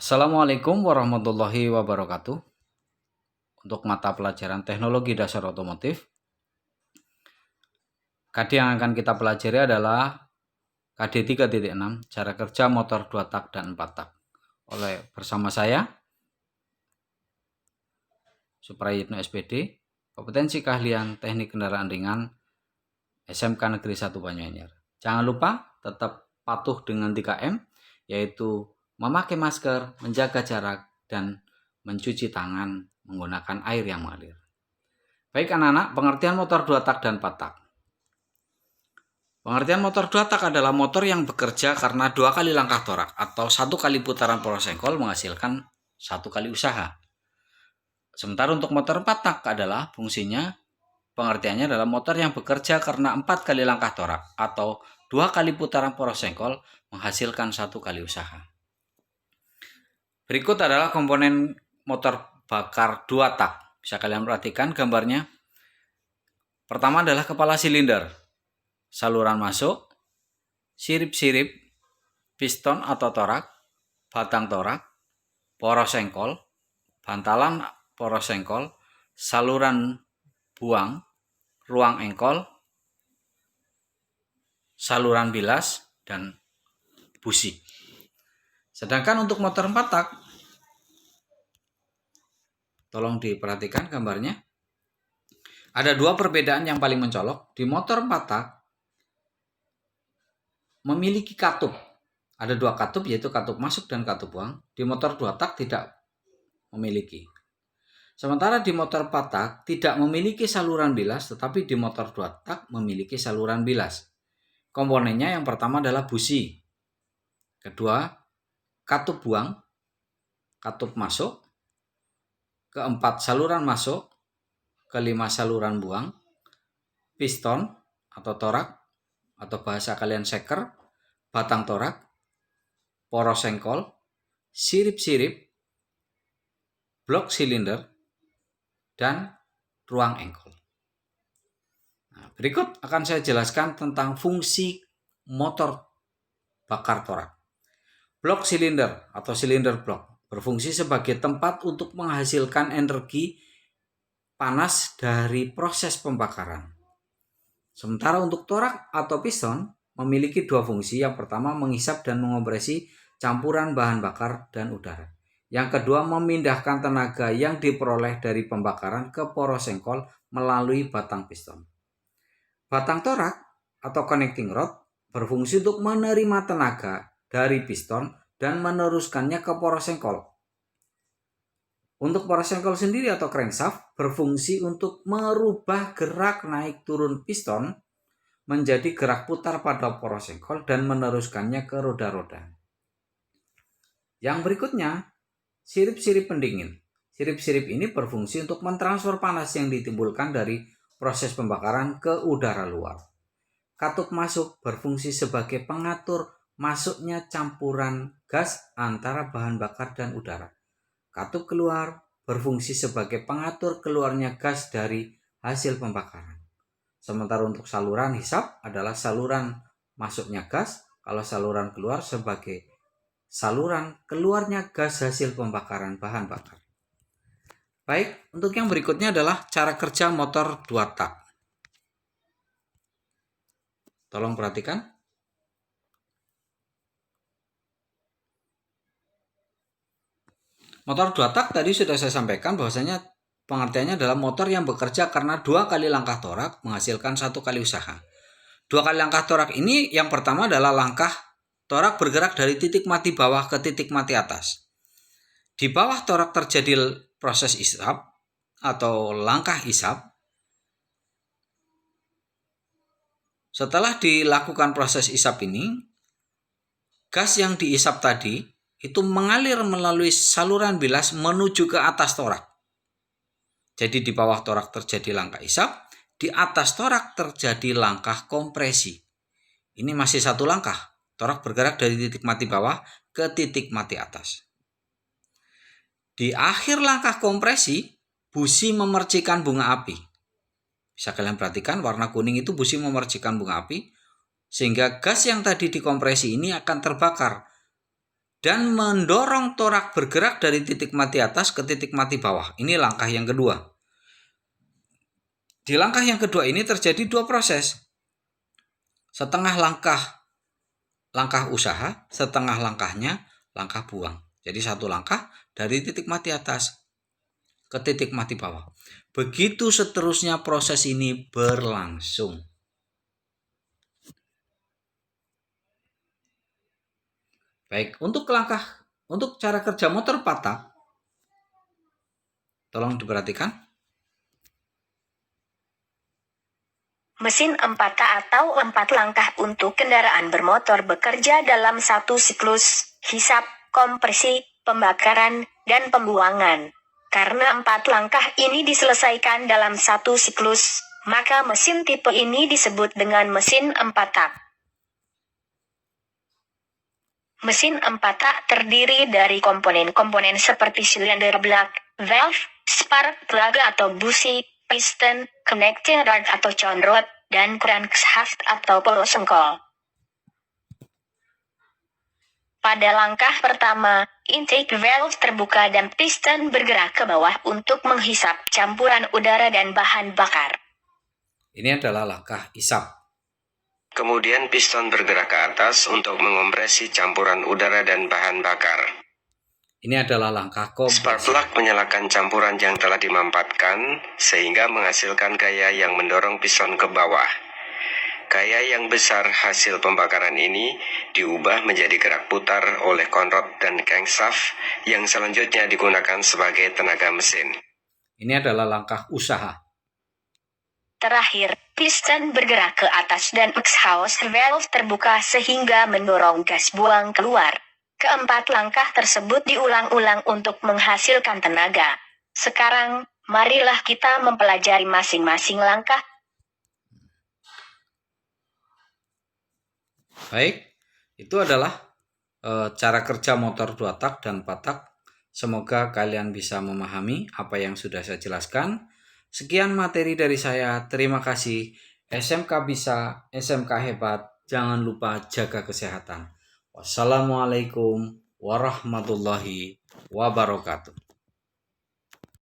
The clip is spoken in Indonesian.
Assalamualaikum warahmatullahi wabarakatuh. Untuk mata pelajaran Teknologi Dasar Otomotif, KD yang akan kita pelajari adalah KD 3.6, cara kerja motor 2 tak dan 4 tak. Bersama saya, Suprayitno SPD, kompetensi keahlian teknik kendaraan ringan, SMK Negeri 1 Banyuanyar. Jangan lupa tetap patuh dengan 3M, yaitu memakai masker, menjaga jarak, dan mencuci tangan menggunakan air yang mengalir. Baik anak-anak, pengertian motor 2 tak dan 4 tak. Pengertian motor 2 tak adalah motor yang bekerja karena 2 kali langkah torak atau 1 kali putaran poros engkol menghasilkan 1 kali usaha. Sementara untuk motor 4 tak adalah fungsinya, pengertiannya adalah motor yang bekerja karena 4 kali langkah torak atau 2 kali putaran poros engkol menghasilkan 1 kali usaha. Berikut adalah komponen motor bakar 2 tak. Bisa kalian perhatikan gambarnya. Pertama adalah kepala silinder, saluran masuk, sirip-sirip, piston atau torak, batang torak, poros engkol, bantalan poros engkol, saluran buang, ruang engkol, saluran bilas, dan busi. Sedangkan untuk motor 4 tak, tolong diperhatikan gambarnya. Ada 2 perbedaan yang paling mencolok. Di motor 4 tak memiliki katup. Ada 2 katup, yaitu katup masuk dan katup buang. Di motor 2 tak tidak memiliki. Sementara di motor 4 tak tidak memiliki saluran bilas, tetapi di motor 2 tak memiliki saluran bilas. Komponennya yang pertama adalah busi. Kedua, katup buang, katup masuk. Keempat, saluran masuk. Kelima, saluran buang. Piston atau torak, atau bahasa kalian seker, batang torak, poros engkol, sirip-sirip, blok silinder, dan ruang engkol. Nah, berikut akan saya jelaskan tentang fungsi motor bakar torak. Blok silinder atau silinder blok berfungsi sebagai tempat untuk menghasilkan energi panas dari proses pembakaran. Sementara untuk torak atau piston memiliki 2 fungsi. Yang pertama, menghisap dan mengompresi campuran bahan bakar dan udara. Yang kedua, memindahkan tenaga yang diperoleh dari pembakaran ke poros engkol melalui batang piston. Batang torak atau connecting rod berfungsi untuk menerima tenaga dari piston dan meneruskannya ke poros engkol. Untuk poros engkol sendiri atau crankshaft berfungsi untuk merubah gerak naik turun piston menjadi gerak putar pada poros engkol dan meneruskannya ke roda-roda. Yang berikutnya, sirip-sirip pendingin. Sirip-sirip ini berfungsi untuk mentransfer panas yang ditimbulkan dari proses pembakaran ke udara luar. Katup masuk berfungsi sebagai pengatur masuknya campuran gas antara bahan bakar dan udara. Katup keluar berfungsi sebagai pengatur keluarnya gas dari hasil pembakaran. Sementara untuk saluran hisap adalah saluran masuknya gas, kalau saluran keluar sebagai saluran keluarnya gas hasil pembakaran bahan bakar. Baik, untuk yang berikutnya adalah cara kerja motor 2 tak. Tolong perhatikan. Motor 2 tak tadi sudah saya sampaikan bahwasanya pengertiannya adalah motor yang bekerja karena 2 kali langkah torak menghasilkan 1 kali usaha. 2 kali langkah torak ini yang pertama adalah langkah torak bergerak dari titik mati bawah ke titik mati atas. Di bawah torak terjadi proses isap atau langkah isap. Setelah dilakukan proses isap ini, gas yang diisap tadi itu mengalir melalui saluran bilas menuju ke atas torak. Jadi di bawah torak terjadi langkah isap, di atas torak terjadi langkah kompresi. Ini masih 1 langkah. Torak bergerak dari titik mati bawah ke titik mati atas. Di akhir langkah kompresi, busi memercikan bunga api. Bisa kalian perhatikan warna kuning itu busi memercikan bunga api, sehingga gas yang tadi dikompresi ini akan terbakar dan mendorong torak bergerak dari titik mati atas ke titik mati bawah. Ini langkah yang kedua. Di langkah yang kedua ini terjadi dua proses. Setengah langkah usaha, setengah langkahnya langkah buang. Jadi satu langkah dari titik mati atas ke titik mati bawah. Begitu seterusnya proses ini berlangsung. Baik, untuk cara kerja motor patak, tolong diperhatikan. Mesin 4-tak atau 4 langkah untuk kendaraan bermotor bekerja dalam satu siklus, hisap, kompresi, pembakaran, dan pembuangan. Karena 4 langkah ini diselesaikan dalam satu siklus, maka mesin tipe ini disebut dengan mesin 4-tak. Mesin 4-tak terdiri dari komponen-komponen seperti silinder blak, valve, spark plug atau busi, piston, connecting rod atau conrod, dan crankshaft atau polosengkol. Pada langkah pertama, intake valve terbuka dan piston bergerak ke bawah untuk menghisap campuran udara dan bahan bakar. Ini adalah langkah hisap. Kemudian piston bergerak ke atas untuk mengompresi campuran udara dan bahan bakar. Ini adalah langkah kompresi. Spark plug menyalakan campuran yang telah dimampatkan sehingga menghasilkan gaya yang mendorong piston ke bawah. Gaya yang besar hasil pembakaran ini diubah menjadi gerak putar oleh conrod dan crankshaft yang selanjutnya digunakan sebagai tenaga mesin. Ini adalah langkah usaha. Terakhir, piston bergerak ke atas dan exhaust valve terbuka sehingga mendorong gas buang keluar. Keempat langkah tersebut diulang-ulang untuk menghasilkan tenaga. Sekarang, marilah kita mempelajari masing-masing langkah. Baik, itu adalah cara kerja motor 2 tak dan 4 tak. Semoga kalian bisa memahami apa yang sudah saya jelaskan. Sekian materi dari saya. Terima kasih. SMK bisa, SMK hebat. Jangan lupa jaga kesehatan. Wassalamualaikum warahmatullahi wabarakatuh.